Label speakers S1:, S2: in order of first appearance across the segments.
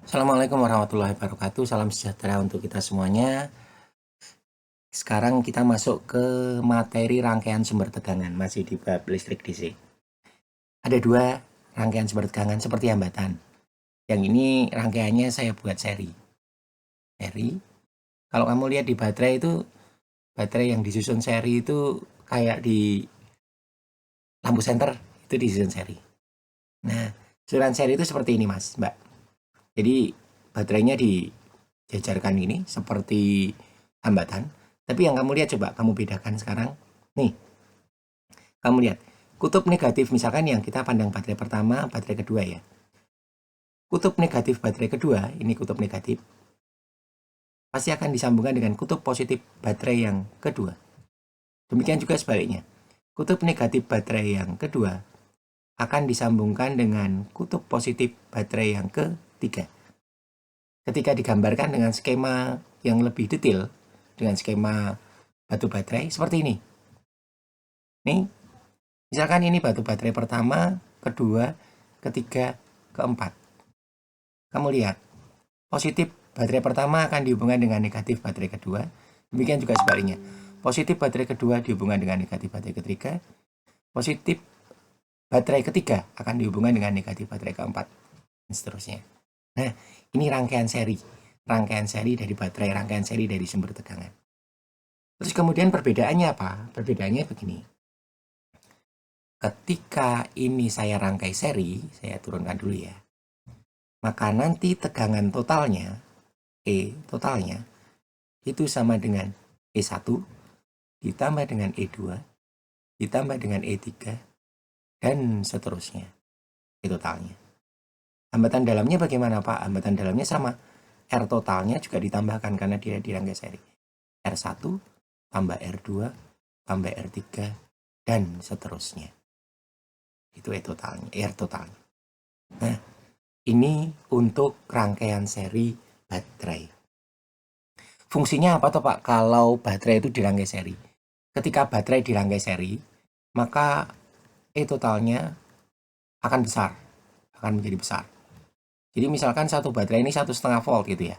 S1: Assalamualaikum warahmatullahi wabarakatuh. Salam sejahtera untuk kita semuanya. Sekarang kita masuk ke materi rangkaian sumber tegangan, masih di bab listrik DC. Ada dua rangkaian sumber tegangan seperti hambatan. Yang ini rangkaiannya saya buat seri. Kalau kamu lihat di baterai itu, baterai yang disusun seri itu kayak di lampu senter, itu disusun seri. Nah, susunan seri itu seperti ini, Mas, Mbak. Jadi baterainya dijajarkan ini seperti hambatan. Tapi yang kamu lihat, coba kamu bedakan sekarang. Nih, kamu lihat. Kutub negatif misalkan yang kita pandang baterai pertama, baterai kedua ya. Kutub negatif baterai kedua, ini kutub negatif, pasti akan disambungkan dengan kutub positif baterai yang kedua. Demikian juga sebaliknya. Kutub negatif baterai yang kedua akan disambungkan dengan kutub positif baterai yang ketiga. Ketika digambarkan dengan skema yang lebih detail, dengan skema batu baterai seperti ini. Nih, misalkan ini batu baterai pertama, kedua, ketiga, keempat. Kamu lihat, positif baterai pertama akan dihubungkan dengan negatif baterai kedua. Demikian juga sebaliknya. Positif baterai kedua dihubungkan dengan negatif baterai ketiga. Positif baterai ketiga akan dihubungkan dengan negatif baterai keempat. Dan seterusnya. Nah, ini rangkaian seri. Rangkaian seri dari baterai, rangkaian seri dari sumber tegangan. Terus kemudian perbedaannya apa? Perbedaannya begini. Ketika ini saya rangkai seri, saya turunkan dulu ya. Maka nanti tegangan totalnya, E totalnya, itu sama dengan E1 ditambah dengan E2 ditambah dengan E3 dan seterusnya. E totalnya. Hambatan dalamnya bagaimana, Pak? Hambatan dalamnya sama. R totalnya juga ditambahkan karena dia dirangkai seri. R1 tambah R2 tambah R3 dan seterusnya. Itu E totalnya, R totalnya. Nah, ini untuk rangkaian seri baterai. Fungsinya apa toh, Pak, kalau baterai itu dirangkai seri? Ketika baterai dirangkai seri, maka E totalnya akan besar, akan menjadi besar. Jadi misalkan satu baterai ini 1,5 volt gitu ya.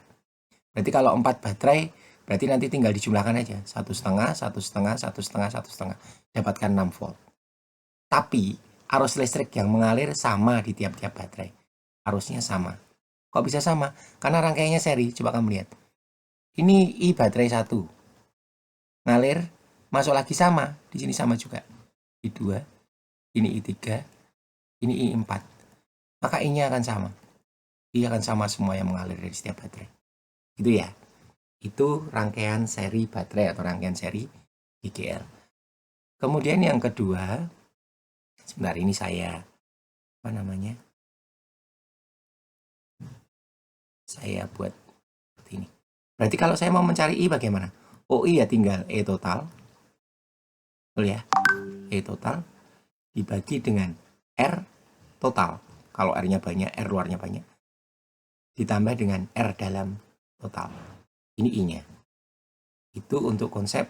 S1: Berarti kalau 4 baterai, berarti nanti tinggal dijumlahkan aja. 1,5, 1,5, 1,5, 1,5. Dapatkan 6 volt. Tapi arus listrik yang mengalir sama di tiap-tiap baterai. Arusnya sama. Kok bisa sama? Karena rangkaiannya seri. Coba kamu lihat. Ini I baterai 1. Ngalir, masuk lagi sama. Di sini sama juga. I2, ini I3, ini I4. Maka I-nya akan sama. I akan sama semua yang mengalir dari setiap baterai. Gitu ya. Itu rangkaian seri baterai atau rangkaian seri IGL. Kemudian yang kedua, sebentar ini saya saya buat seperti ini. Berarti kalau saya mau mencari I bagaimana? Oh I ya tinggal E total. Betul ya? E total dibagi dengan R total. Kalau R-nya banyak, R luarnya banyak. Ditambah dengan R dalam total. Ini I-nya. Itu untuk konsep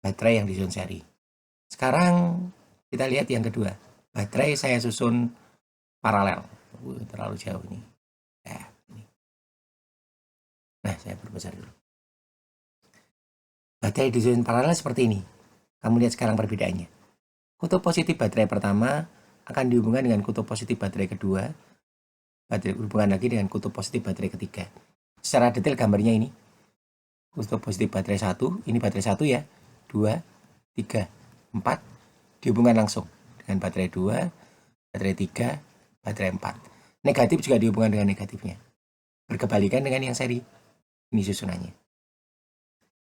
S1: baterai yang disusun seri. Sekarang kita lihat yang kedua. Baterai saya susun paralel. Terlalu jauh nih. Nah, saya perbesar dulu. Baterai disusun paralel seperti ini. Kamu lihat sekarang perbedaannya. Kutub positif baterai pertama akan dihubungkan dengan kutub positif baterai kedua. Baterai hubungan lagi dengan kutub positif baterai ketiga. Secara detail gambarnya ini. Kutub positif baterai 1, ini baterai 1 ya. 2, 3, 4 dihubungkan langsung dengan baterai 2, baterai 3, baterai 4. Negatif juga dihubungkan dengan negatifnya. Berkebalikan dengan yang seri. Ini susunannya.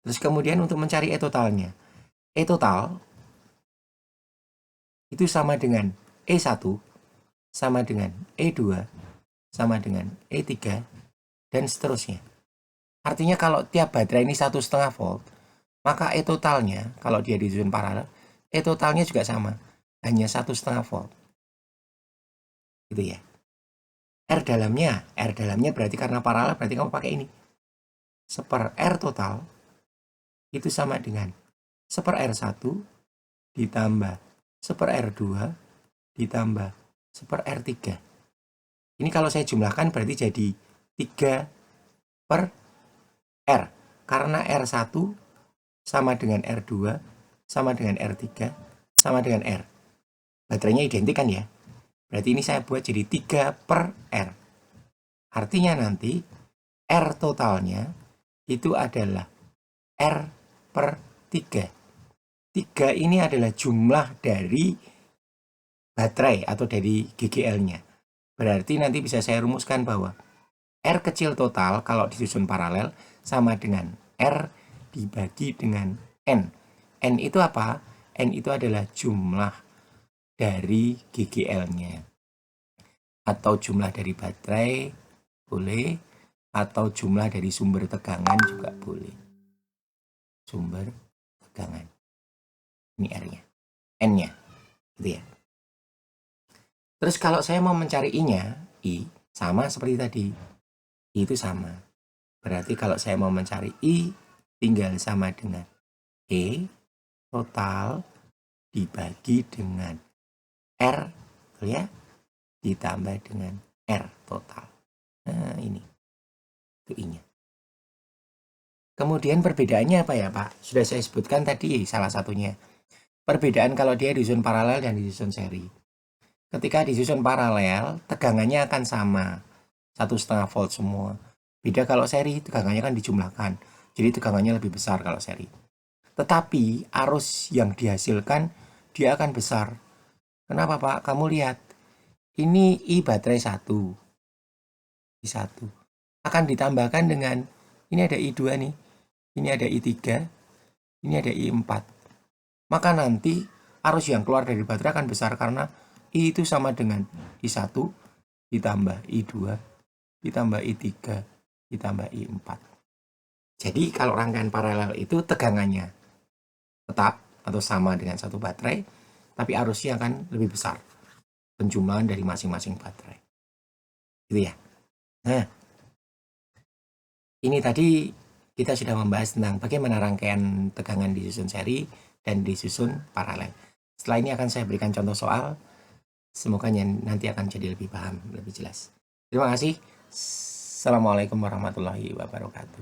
S1: Terus kemudian untuk mencari E totalnya. E total itu sama dengan E1, sama dengan E2, sama dengan E3, dan seterusnya. Artinya kalau tiap baterai ini 1,5 volt, maka E totalnya, kalau dia disusun paralel, E totalnya juga sama, hanya 1,5 volt. Gitu ya. R dalamnya berarti karena paralel, berarti kamu pakai ini. Seper R total, itu sama dengan seper R1 ditambah seper R2 ditambah seper R3. Ini kalau saya jumlahkan berarti jadi 3 per R. Karena R1 sama dengan R2, sama dengan R3, sama dengan R. Baterainya identik kan ya? Berarti ini saya buat jadi 3 per R. Artinya nanti R totalnya itu adalah R per 3. 3 ini adalah jumlah dari baterai atau dari GGL-nya. Berarti nanti bisa saya rumuskan bahwa R kecil total kalau disusun paralel sama dengan R dibagi dengan N. N itu apa? N itu adalah jumlah dari GGL-nya. Atau jumlah dari baterai boleh, atau jumlah dari sumber tegangan juga boleh. Sumber tegangan. Ini R-nya. N-nya. Gitu ya. Terus kalau saya mau mencari I-nya, I sama seperti tadi. I itu sama. Berarti kalau saya mau mencari I, tinggal sama dengan E total dibagi dengan R, betul ya? Ditambah dengan R total. Nah, ini. Itu I-nya. Kemudian perbedaannya apa ya, Pak? Sudah saya sebutkan tadi salah satunya. Perbedaan kalau dia disusun paralel dan disusun seri. Ketika disusun paralel, tegangannya akan sama. 1,5 volt semua. Beda kalau seri, tegangannya kan dijumlahkan. Jadi tegangannya lebih besar kalau seri. Tetapi arus yang dihasilkan, dia akan besar. Kenapa, Pak? Kamu lihat. Ini I baterai 1. I1. Akan ditambahkan dengan, ini ada I2 nih. Ini ada I3. Ini ada I4. Maka nanti arus yang keluar dari baterai akan besar karena I itu sama dengan I1 ditambah I2 ditambah I3 ditambah I4. Jadi kalau rangkaian paralel itu tegangannya tetap atau sama dengan satu baterai, tapi arusnya akan lebih besar. Penjumlahan dari masing-masing baterai. Gitu ya. Nah, ini tadi kita sudah membahas tentang bagaimana rangkaian tegangan disusun seri dan disusun paralel. Setelah ini akan saya berikan contoh soal. Semoga nanti akan jadi lebih paham, lebih jelas. Terima kasih. Assalamualaikum warahmatullahi wabarakatuh.